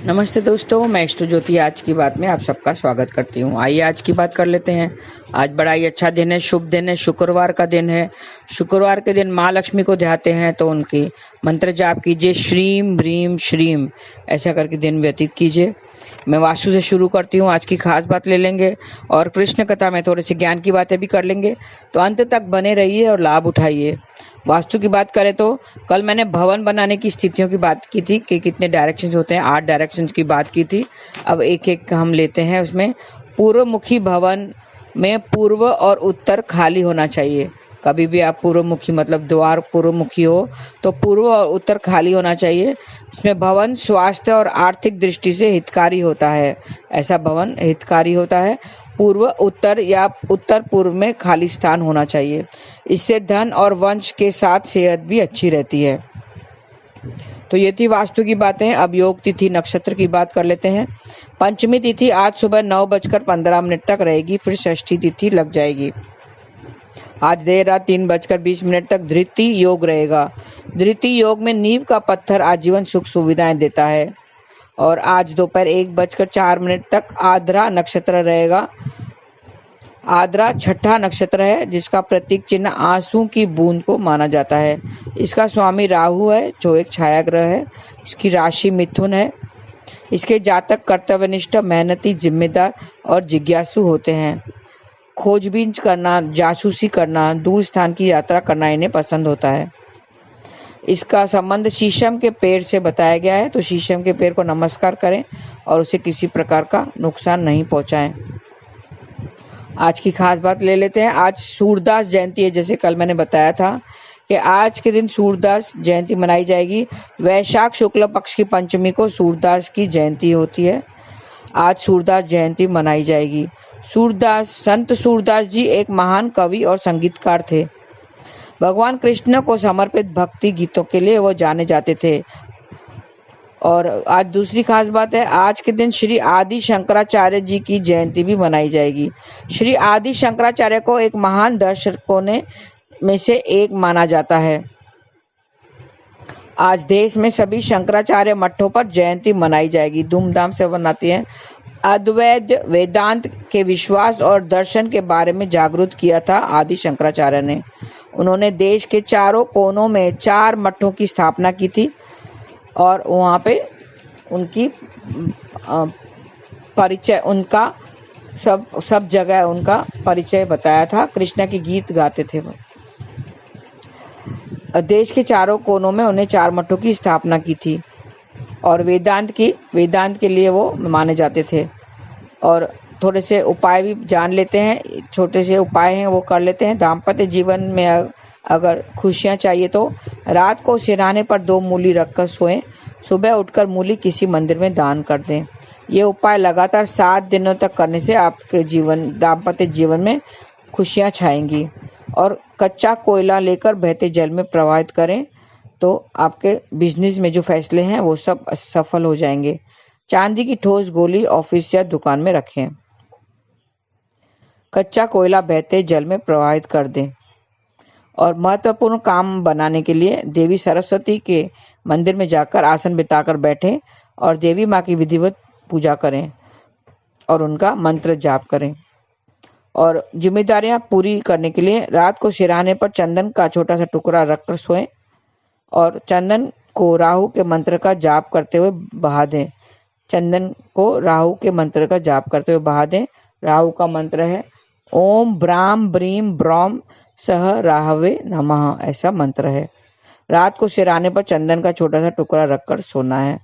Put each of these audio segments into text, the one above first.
नमस्ते दोस्तों, मैं इष्ट ज्योति आज की बात में आप सबका स्वागत करती हूँ। आइए आज की बात कर लेते हैं। आज बड़ा ही अच्छा दिन है, शुभ दिन है, शुक्रवार का दिन है। शुक्रवार के दिन माँ लक्ष्मी को ध्याते हैं तो उनकी मंत्र जाप कीजिए, श्रीम ब्रीम श्रीम, ऐसा करके दिन व्यतीत कीजिए। मैं वास्तु से शुरू करती हूँ। आज की खास बात ले लेंगे और कृष्ण कथा में थोड़े से ज्ञान की बातें भी कर लेंगे, तो अंत तक बने रहिए और लाभ उठाइए। वास्तु की बात करें तो कल मैंने भवन बनाने की स्थितियों की बात की थी कि कितने डायरेक्शंस होते हैं, 8 डायरेक्शंस की बात की थी। अब एक एक हम लेते हैं। उसमें पूर्वमुखी भवन में पूर्व और उत्तर खाली होना चाहिए। कभी भी आप पूर्वमुखी मतलब द्वार पूर्वमुखी हो तो पूर्व और उत्तर खाली होना चाहिए। इसमें भवन स्वास्थ्य और आर्थिक दृष्टि से हितकारी होता है। ऐसा भवन हितकारी होता है। पूर्व उत्तर या उत्तर पूर्व में खाली स्थान होना चाहिए। इससे धन और वंश के साथ सेहत भी अच्छी रहती है। तो ये थी वास्तु की बातें। अब योग तिथि नक्षत्र की बात कर लेते हैं। पंचमी तिथि आज सुबह 9:15 तक रहेगी, फिर षष्ठी तिथि लग जाएगी। आज देर रात 3:20 तक धृति योग रहेगा। धृति योग में नींव का पत्थर आजीवन सुख सुविधाएं देता है। और आज दोपहर 1:04 तक आद्रा नक्षत्र रहेगा। आद्रा छठा नक्षत्र है, जिसका प्रतीक चिन्ह आंसू की बूंद को माना जाता है। इसका स्वामी राहु है, जो एक छाया ग्रह है। इसकी राशि मिथुन है। इसके जातक कर्तव्यनिष्ठ, मेहनती, जिम्मेदार और जिज्ञासु होते हैं। खोजबीन करना, जासूसी करना, दूर स्थान की यात्रा करना इन्हें पसंद होता है। इसका संबंध शीशम के पेड़ से बताया गया है, तो शीशम के पेड़ को नमस्कार करें और उसे किसी प्रकार का नुकसान नहीं पहुंचाएं। आज की खास बात ले लेते हैं। आज सूरदास जयंती है। जैसे कल मैंने बताया था कि आज के दिन सूरदास जयंती मनाई जाएगी। वैशाख शुक्ल पक्ष की पंचमी को सूरदास की जयंती होती है। आज सूरदास जयंती मनाई जाएगी। संत सूरदास जी एक महान कवि और संगीतकार थे। भगवान कृष्ण को समर्पित भक्ति गीतों के लिए वो जाने जाते थे। और आज दूसरी खास बात है, आज के दिन श्री आदि शंकराचार्य जी की जयंती भी मनाई जाएगी। श्री आदि शंकराचार्य को एक महान दर्शकों में से एक माना जाता है। आज देश में सभी शंकराचार्य मठों पर जयंती मनाई जाएगी, धूमधाम से मनाती हैं। अद्वैत वेदांत के विश्वास और दर्शन के बारे में जागरूक किया था आदि शंकराचार्य ने। उन्होंने देश के चारों कोनों में 4 मठों की स्थापना की थी और वहाँ पे उनकी परिचय, उनका सब जगह उनका परिचय बताया था। कृष्ण के गीत गाते थे वो। देश के चारों कोनों में उन्हें 4 मठों की स्थापना की थी और वेदांत के लिए वो माने जाते थे। और थोड़े से उपाय भी जान लेते हैं। छोटे से उपाय हैं वो कर लेते हैं। दाम्पत्य जीवन में अगर खुशियां चाहिए तो रात को सिरहाने पर 2 मूली रखकर सोएं। सुबह उठकर मूली किसी मंदिर में दान कर दें। ये उपाय लगातार 7 दिनों तक करने से आपके दाम्पत्य जीवन में खुशियां छाएंगी। और कच्चा कोयला लेकर बहते जल में प्रवाहित करें तो आपके बिजनेस में जो फैसले हैं वो सब सफल हो जाएंगे। चांदी की ठोस गोली ऑफिस या दुकान में रखें। कच्चा कोयला बहते जल में प्रवाहित कर दें। और महत्वपूर्ण काम बनाने के लिए देवी सरस्वती के मंदिर में जाकर आसन बिताकर बैठें और देवी माँ की विधिवत पूजा करें और उनका मंत्र जाप करें। और जिम्मेदारियां पूरी करने के लिए रात को सिरहाने पर चंदन का छोटा सा टुकड़ा रखकर सोएं और चंदन को राहु के मंत्र का जाप करते हुए बहा दें। चंदन को राहु के मंत्र का जाप करते हुए बहा दें। राहु का मंत्र है ओम ब्राम ब्रीम ब्रौम सह राहवे नमः, ऐसा मंत्र है। रात को सिरहाने पर चंदन का छोटा सा टुकड़ा रखकर सोना है।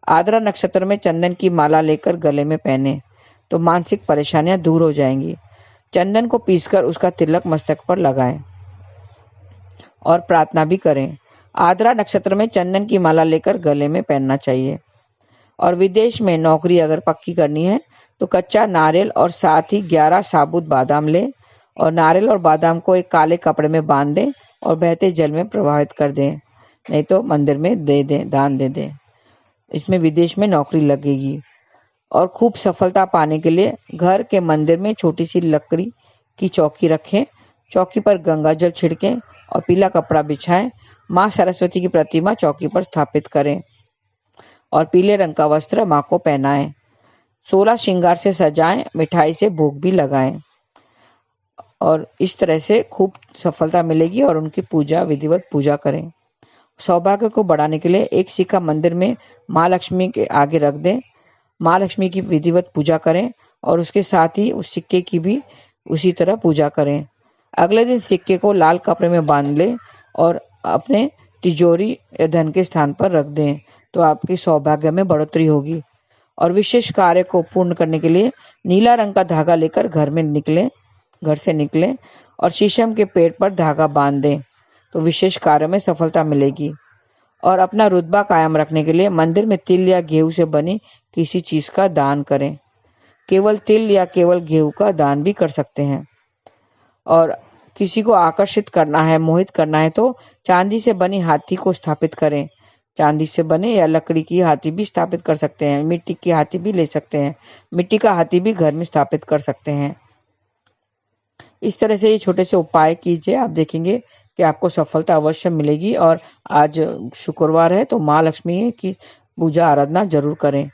आद्रा नक्षत्र में चंदन की माला लेकर गले में पहने तो मानसिक परेशानियां दूर हो जाएंगी। चंदन को पीसकर उसका तिलक मस्तक पर लगाएं और प्रार्थना भी करें। आद्रा नक्षत्र में चंदन की माला लेकर गले में पहनना चाहिए। और विदेश में नौकरी अगर पक्की करनी है तो कच्चा नारियल और साथ ही 11 साबुत बादाम लें और नारियल और बादाम को एक काले कपड़े में बांध दें और बहते जल में प्रवाहित कर दें, नहीं तो मंदिर में दे दें, दान दे दें। इसमें विदेश में नौकरी लगेगी। और खूब सफलता पाने के लिए घर के मंदिर में छोटी सी लकड़ी की चौकी रखें। चौकी पर गंगा जल छिड़कें और पीला कपड़ा बिछाएं। माँ सरस्वती की प्रतिमा चौकी पर स्थापित करें। और पीले रंग का वस्त्र माँ को पहनाएं। 16 श्रृंगार से सजाएं, मिठाई से भोग भी लगाएं और इस तरह से खूब सफलता मिलेगी और उनकी पूजा विधिवत पूजा करें। सौभाग्य को बढ़ाने के लिए एक सिक्का मंदिर में माँ लक्ष्मी के आगे रख दें। माँ लक्ष्मी की विधिवत पूजा करें और उसके साथ ही उस सिक्के की भी उसी तरह पूजा करें। अगले दिन सिक्के को लाल कपड़े में बांध लें और अपने तिजोरी या धन के स्थान पर रख दें, तो आपकी सौभाग्य में बढ़ोतरी होगी। और विशेष कार्य को पूर्ण करने के लिए नीला रंग का धागा लेकर घर से निकलें और शीशम के पेड़ पर धागा बांध दें, तो विशेष कार्य में सफलता मिलेगी। और अपना रुतबा कायम रखने के लिए मंदिर में तिल या गेहूं से बनी किसी चीज का दान करें। केवल तिल या केवल गेहूं का दान भी कर सकते हैं। और किसी को आकर्षित करना है, मोहित करना है, तो चांदी से बनी हाथी को स्थापित करें। चांदी से बने या लकड़ी की हाथी भी स्थापित कर सकते हैं, मिट्टी की हाथी भी ले सकते हैं, मिट्टी का हाथी भी घर में स्थापित कर सकते हैं। इस तरह से ये छोटे से उपाय कीजिए, आप देखेंगे कि आपको सफलता अवश्य मिलेगी। और आज शुक्रवार है तो माँ लक्ष्मी की पूजा आराधना जरूर करें।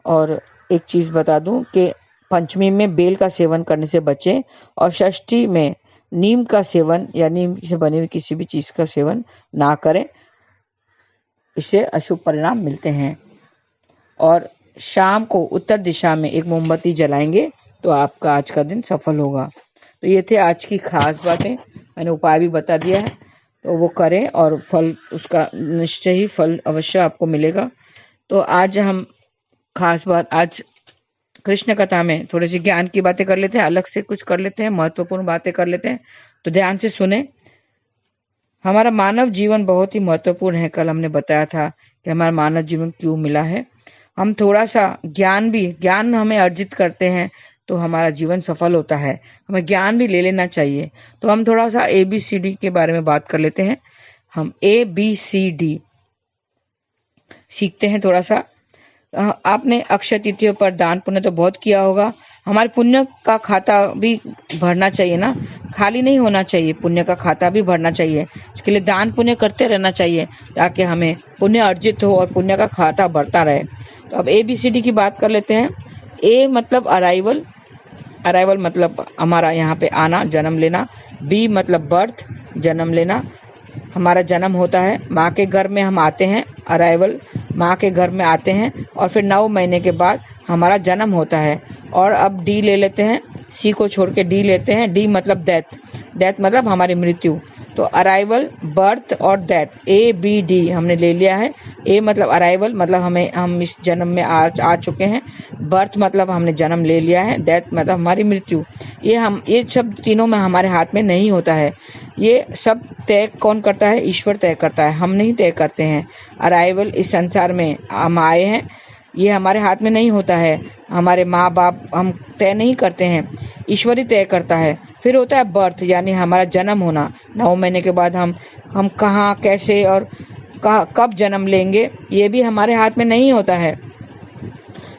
और एक चीज बता दूं कि पंचमी में बेल का सेवन करने से बचें और षष्ठी में नीम का सेवन या नीम से बनी हुई किसी भी चीज का सेवन ना करें, इससे अशुभ परिणाम मिलते हैं। और शाम को उत्तर दिशा में एक मोमबत्ती जलाएंगे तो आपका आज का दिन सफल होगा। तो ये थे आज की खास बातें, मैंने उपाय भी बता दिया है, तो वो करें और फल उसका निश्चय ही फल अवश्य आपको मिलेगा। तो आज हम खास बात, आज कृष्ण कथा में थोड़ी सी ज्ञान की बातें कर लेते हैं, अलग से कुछ कर लेते हैं, महत्वपूर्ण बातें कर लेते हैं, तो ध्यान से सुने। हमारा मानव जीवन बहुत ही महत्वपूर्ण है। कल हमने बताया था कि हमारा मानव जीवन क्यों मिला है। हम थोड़ा सा ज्ञान हमें अर्जित करते हैं तो हमारा जीवन सफल होता है। हमें ज्ञान भी ले लेना चाहिए। तो हम थोड़ा सा ABCD के बारे में बात कर लेते हैं। हम ABCD सीखते हैं थोड़ा सा। आपने अक्षय तृतीया पर दान पुण्य तो बहुत किया होगा। हमारे पुण्य का खाता भी भरना चाहिए ना, खाली नहीं होना चाहिए, पुण्य का खाता भी भरना चाहिए। इसके लिए दान पुण्य करते रहना चाहिए ताकि हमें पुण्य अर्जित हो और पुण्य का खाता बढ़ता रहे। तो अब ABCD की बात कर लेते हैं। A मतलब अराइवल मतलब हमारा यहाँ पे आना, जन्म लेना। B मतलब बर्थ, जन्म लेना, हमारा जन्म होता है। माँ के घर में हम आते हैं, अराइवल, माँ के घर में आते हैं और फिर 9 महीने के बाद हमारा जन्म होता है। और अब D ले लेते हैं, C को छोड़ के D लेते हैं। D मतलब डेथ मतलब हमारी मृत्यु। तो अराइवल, बर्थ और डेथ, ABD हमने ले लिया है। A मतलब अराइवल मतलब हम इस जन्म में आ चुके हैं। बर्थ मतलब हमने जन्म ले लिया है। डेथ मतलब हमारी मृत्यु। ये सब तीनों में हमारे हाथ में नहीं होता है। ये सब तय कौन करता है? ईश्वर तय करता है, हम नहीं तय करते हैं। अराइवल, इस संसार में हम आए हैं, ये हमारे हाथ में नहीं होता है। हमारे माँ बाप हम तय नहीं करते हैं, ईश्वर ही तय करता है। फिर होता है बर्थ, यानी हमारा जन्म होना। 9 महीने के बाद हम कहाँ, कैसे और कब जन्म लेंगे, ये भी हमारे हाथ में नहीं होता है।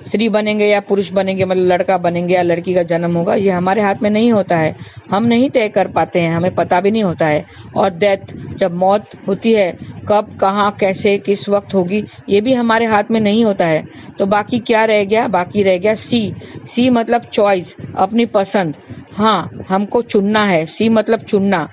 स्त्री बनेंगे या पुरुष बनेंगे, मतलब लड़का बनेंगे या लड़की का जन्म होगा, ये हमारे हाथ में नहीं होता है। हम नहीं तय कर पाते हैं, हमें पता भी नहीं होता है। और डेथ, जब मौत होती है, कब, कहाँ, कैसे, किस वक्त होगी, ये भी हमारे हाथ में नहीं होता है। तो बाकी क्या रह गया? बाकी रह गया सी मतलब चॉइस, अपनी पसंद। हाँ, हमको चुनना है। सी मतलब चुनना।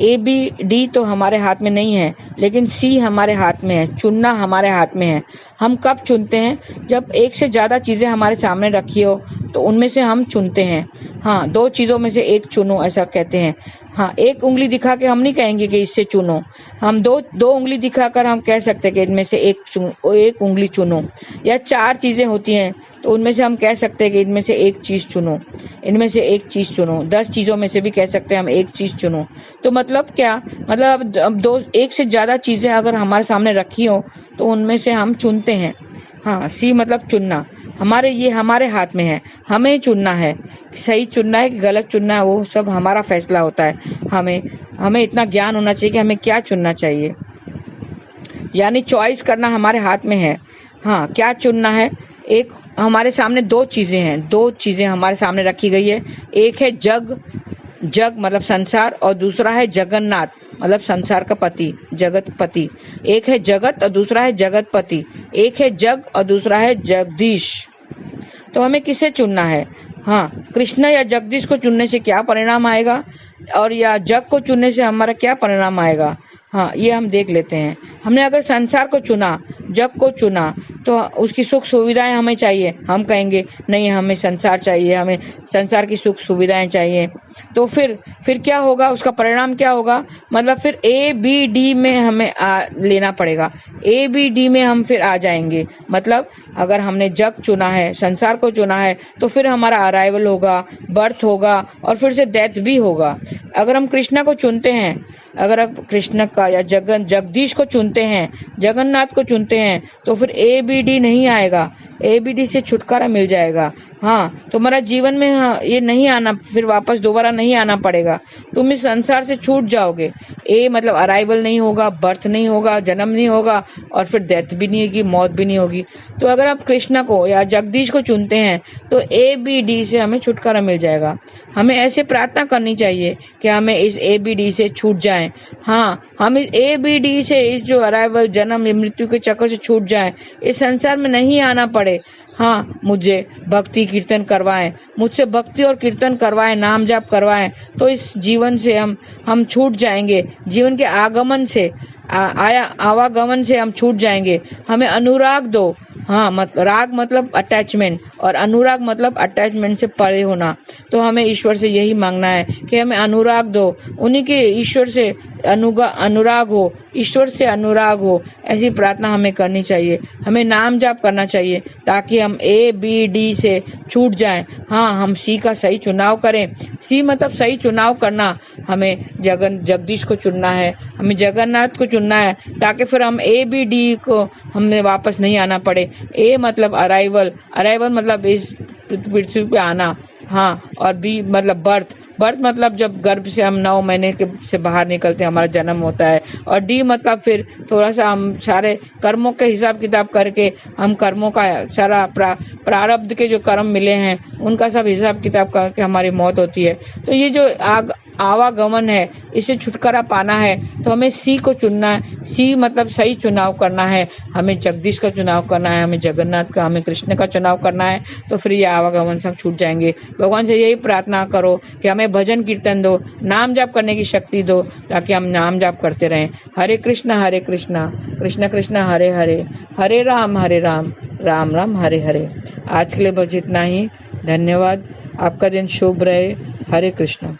ABD तो हमारे हाथ में नहीं है, लेकिन C हमारे हाथ में है, चुनना हमारे हाथ में है। हम कब चुनते हैं? जब एक से ज़्यादा चीज़ें हमारे सामने रखी हो तो उनमें से हम चुनते हैं। हाँ, 2 चीज़ों में से एक चुनो, ऐसा कहते हैं। हाँ, एक उंगली दिखा के हम नहीं कहेंगे कि इससे चुनो। हम दो उंगली दिखाकर हम कह सकते हैं कि इनमें से एक उंगली चुनो। या 4 चीज़ें होती हैं तो उनमें से हम कह सकते हैं कि इनमें से एक चीज़ चुनो, इनमें से एक चीज़ चुनो। 10 चीज़ों में से भी कह सकते हैं हम एक चीज़ चुनो। तो मतलब क्या? मतलब अब एक से ज़्यादा चीज़ें अगर हमारे सामने रखी हो तो उनमें से हम चुनते हैं। हाँ, C मतलब चुनना। ये हमारे हाथ में है, हमें चुनना है। सही चुनना है कि गलत चुनना है, वो सब हमारा फैसला होता है। हमें इतना ज्ञान होना चाहिए कि हमें क्या चुनना चाहिए, यानी चॉइस करना हमारे हाथ में है। हाँ, क्या चुनना है? एक हमारे सामने 2 चीज़ें हैं, 2 चीज़ें हमारे सामने रखी गई है। एक है जग जग मतलब संसार, और दूसरा है जगन्नाथ मतलब संसार का पति, जगत पति। एक है जगत और दूसरा है जगत पति। एक है जग और दूसरा है जगदीश। तो हमें किसे चुनना है? हाँ, कृष्ण या जगदीश को चुनने से क्या परिणाम आएगा, और या जग को चुनने से हमारा क्या परिणाम आएगा? हाँ, ये हम देख लेते हैं। हमने अगर संसार को चुना, जग को चुना, तो उसकी सुख सुविधाएं हमें चाहिए। हम कहेंगे नहीं, हमें संसार चाहिए, हमें संसार की सुख सुविधाएं चाहिए। तो फिर क्या होगा? उसका परिणाम क्या होगा? मतलब फिर ए बी डी में हमें लेना पड़ेगा। ए बी डी में हम फिर आ जाएंगे। मतलब अगर हमने जग चुना है, संसार को चुना है, तो फिर हमारा अराइवल होगा, बर्थ होगा, और फिर से डेथ भी होगा। अगर हम कृष्णा को चुनते हैं, अगर आप कृष्ण का या जगदीश को चुनते हैं, जगन्नाथ को चुनते हैं, तो फिर ए बी डी नहीं आएगा, ए बी डी से छुटकारा मिल जाएगा। हाँ, तुम्हारा जीवन में ये नहीं आना, फिर वापस दोबारा नहीं आना पड़ेगा। तुम इस संसार से छूट जाओगे। ए मतलब अराइवल नहीं होगा, बर्थ नहीं होगा, जन्म नहीं होगा, और फिर डेथ भी नहीं होगी, मौत भी नहीं होगी। तो अगर आप कृष्ण को या जगदीश को चुनते हैं, तो ए बी डी से हमें छुटकारा मिल जाएगा। हमें ऐसे प्रार्थना करनी चाहिए कि हमें इस ए बी डी से छूट जाएं। हाँ, हम इस ए बी डी से, इस जो अराइवल, जन्म, मृत्यु के चक्कर से छूट जाएं, इस संसार में नहीं आना पड़े। हाँ, मुझे भक्ति कीर्तन करवाएं, मुझसे भक्ति और कीर्तन करवाएं, नाम जाप करवाएं, तो इस जीवन से हम छूट जाएंगे। जीवन के आगमन से, आवागमन से हम छूट जाएंगे। हमें अनुराग दो। हाँ, राग मतलब अटैचमेंट, और अनुराग मतलब अटैचमेंट से परे होना। तो हमें ईश्वर से यही मांगना है कि हमें अनुराग दो, उन्हीं के ईश्वर से अनुराग हो, ईश्वर से अनुराग हो। ऐसी प्रार्थना हमें करनी चाहिए। हमें नाम जाप करना चाहिए ताकि हम ए बी डी से छूट जाएं। हाँ, हम सी का सही चुनाव करें। सी मतलब सही चुनाव करना। हमें जगदीश को चुनना है, हमें जगन्नाथ को चुनना है, ताकि फिर हम ए बी डी को हमें वापस नहीं आना पड़े। ए मतलब अराइवल, अराइवल मतलब इस पृथ्वी पे आना। हाँ, और बी मतलब बर्थ, बर्थ मतलब जब गर्भ से हम 9 महीने के से बाहर निकलते हैं, हमारा जन्म होता है। और डी मतलब फिर थोड़ा सा हम सारे कर्मों के हिसाब किताब करके, हम कर्मों का सारा प्रारब्ध के जो कर्म मिले हैं उनका सब हिसाब किताब करके हमारी मौत होती है। तो ये जो आवागमन है, इससे छुटकारा पाना है, तो हमें सी को चुनना है। सी मतलब सही चुनाव करना है। हमें जगदीश का चुनाव करना है, हमें जगन्नाथ का, हमें कृष्ण का चुनाव करना है। तो फिर ये आवागमन सब छूट जाएंगे। भगवान से यही प्रार्थना करो कि हमें भजन कीर्तन दो, नाम जाप करने की शक्ति दो, ताकि हम नाम जाप करते रहें। हरे कृष्णा कृष्ण कृष्ण हरे हरे, हरे राम राम राम हरे हरे। आज के लिए बस इतना ही। धन्यवाद। आपका दिन शुभ रहे। हरे कृष्णा।